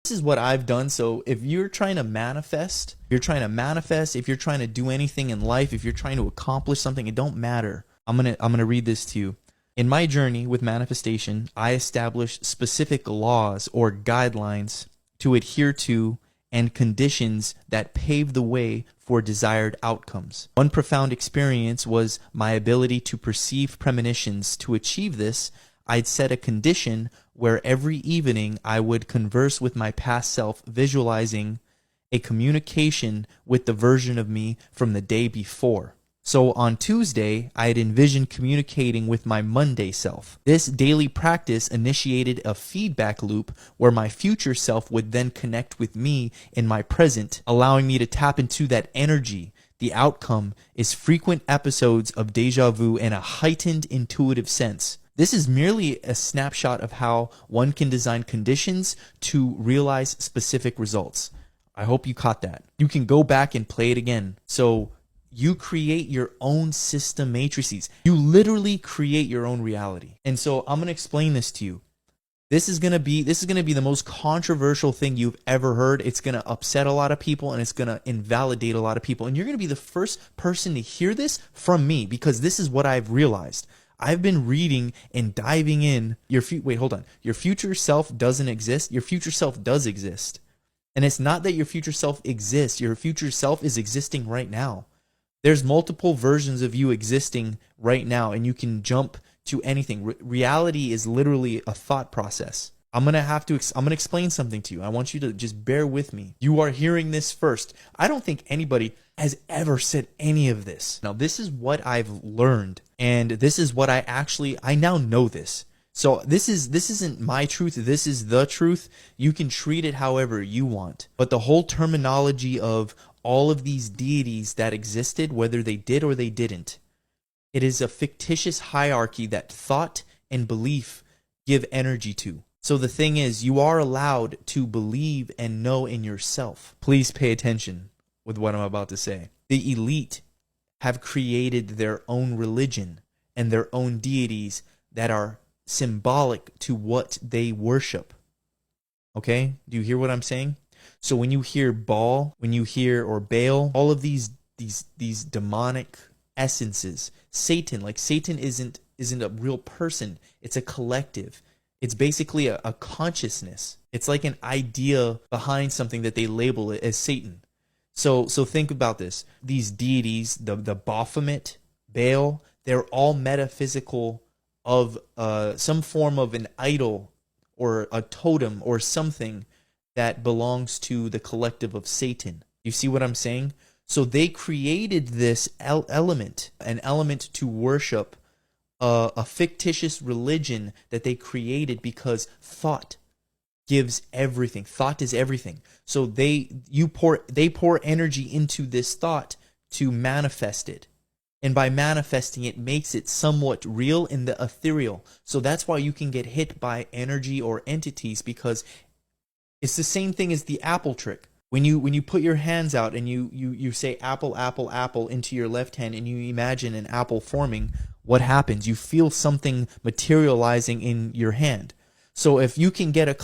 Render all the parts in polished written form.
This is what I've done. So if you're trying to manifest, if you're trying to do anything in life, if you're trying to accomplish something, it don't matter. I'm gonna read this to you. In my journey with manifestation, I established specific laws or guidelines to adhere to and conditions that pave the way for desired outcomes. One profound experience was my ability to perceive premonitions. To achieve this, I'd set a condition where every evening I would converse with my past self, visualizing a communication with the version of me from the day before. So on Tuesday, I had envisioned communicating with my Monday self. This daily practice initiated a feedback loop where my future self would then connect with me in my present, allowing me to tap into that energy. The outcome is frequent episodes of deja vu and a heightened intuitive sense. This is merely a snapshot of how one can design conditions to realize specific results. I hope you caught that. You can go back and play it again. So you create your own system matrices. You literally create your own reality. And so I'm going to explain this to you. This is going to be the most controversial thing you've ever heard. It's going to upset a lot of people and it's going to invalidate a lot of people. And you're going to be the first person to hear this from me because this is what I've realized. I've been reading and diving in. Wait, hold on. Your future self doesn't exist. Your future self does exist. And it's not that your future self exists. Your future self is existing right now. There's multiple versions of you existing right now, and you can jump to anything. Reality is literally a thought process. I'm going to explain something to you. I want you to just bear with me. You are hearing this first. I don't think anybody has ever said any of this. Now, this is what I've learned, and this is what I now know this. So this isn't my truth. This is the truth. You can treat it however you want. But the whole terminology of all of these deities that existed, whether they did or they didn't, it is a fictitious hierarchy that thought and belief give energy to. So the thing is, you are allowed to believe and know in yourself. Please pay attention with what I'm about to say. The elite have created their own religion and their own deities that are symbolic to what they worship. Okay? Do you hear what I'm saying? So when you hear Baal, or Baal, all of these demonic essences, Satan isn't a real person. It's a collective. It's basically a consciousness. It's like an idea behind something that they label it as Satan. So think about this. These deities, the Baphomet, Baal, they're all metaphysical of some form of an idol or a totem or something that belongs to the collective of Satan. You see what I'm saying? So they created this element, an element to worship, a fictitious religion that they created because thought gives everything. Thought is everything. So they pour energy into this thought to manifest it. And by manifesting it makes it somewhat real in the ethereal. So that's why you can get hit by energy or entities, because it's the same thing as the apple trick. When you put your hands out and you say apple, apple, apple into your left hand and you imagine an apple forming, what happens? You feel something materializing in your hand. So if you can get a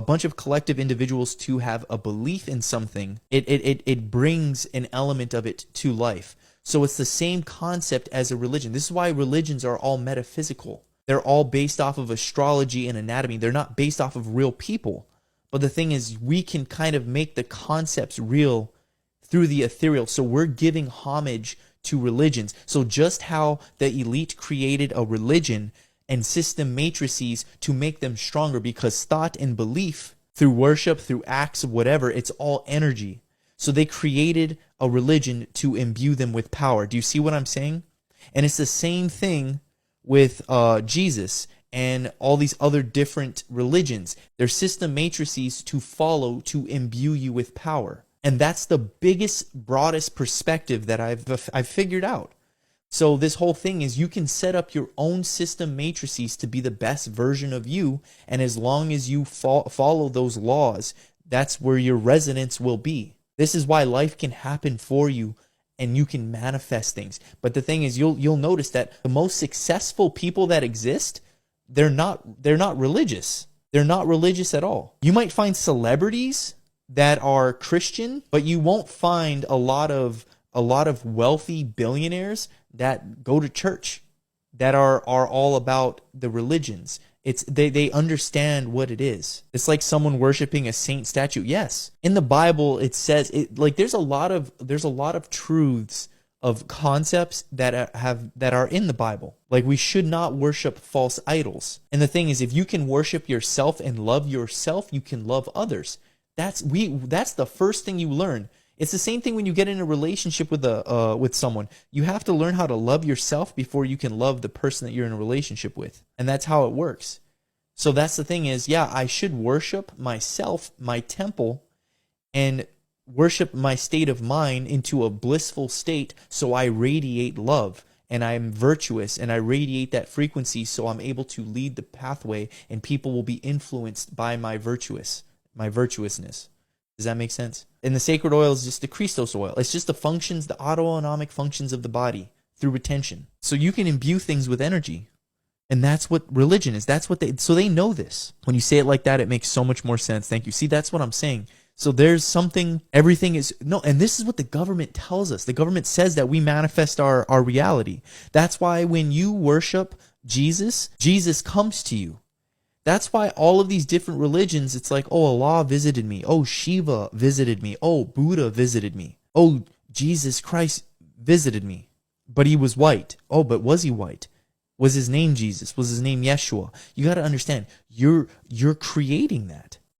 bunch of collective individuals to have a belief in something, it brings an element of it to life. So it's the same concept as a religion. This is why religions are all metaphysical. They're all based off of astrology and anatomy. They're not based off of real people. But the thing is, we can kind of make the concepts real through the ethereal. So we're giving homage to religions. So just how the elite created a religion and system matrices to make them stronger, because thought and belief through worship, through acts of whatever, it's all energy. So they created a religion to imbue them with power. Do you see what I'm saying? And it's the same thing with Jesus and all these other different religions. They're system matrices to follow to imbue you with power. And that's the biggest, broadest perspective that I've figured out. So this whole thing is you can set up your own system matrices to be the best version of you. And as long as you follow those laws, that's where your resonance will be. This is why life can happen for you and you can manifest things. But the thing is, you'll notice that the most successful people that exist, they're not religious. They're not religious at all. You might find celebrities that are Christian, but you won't find a lot of wealthy billionaires that go to church, that are all about the religions. It's they understand what it is. It's like someone worshiping a saint statue. Yes, in the Bible it says it, like there's a lot of truths of concepts that are in the Bible. Like we should not worship false idols. And the thing is, if you can worship yourself and love yourself, you can love others. That's the first thing you learn. It's the same thing when you get in a relationship with someone. You have to learn how to love yourself before you can love the person that you're in a relationship with. And that's how it works. So that's the thing is, yeah, I should worship myself, my temple, and worship my state of mind into a blissful state so I radiate love and I'm virtuous and I radiate that frequency so I'm able to lead the pathway and people will be influenced by my virtuousness. Does that make sense? And the sacred oil is just the Christos oil. It's just the functions, the autonomic functions of the body through retention. So you can imbue things with energy. And that's what religion is. So they know this. When you say it like that, it makes so much more sense. Thank you. See, that's what I'm saying. So there's something, everything is, no, and this is what the government tells us. The government says that we manifest our reality. That's why when you worship Jesus, Jesus comes to you. That's why all of these different religions, it's like, oh, Allah visited me. Oh, Shiva visited me. Oh, Buddha visited me. Oh, Jesus Christ visited me. But he was white. Oh, but was he white? Was his name Jesus? Was his name Yeshua? You got to understand, you're creating that.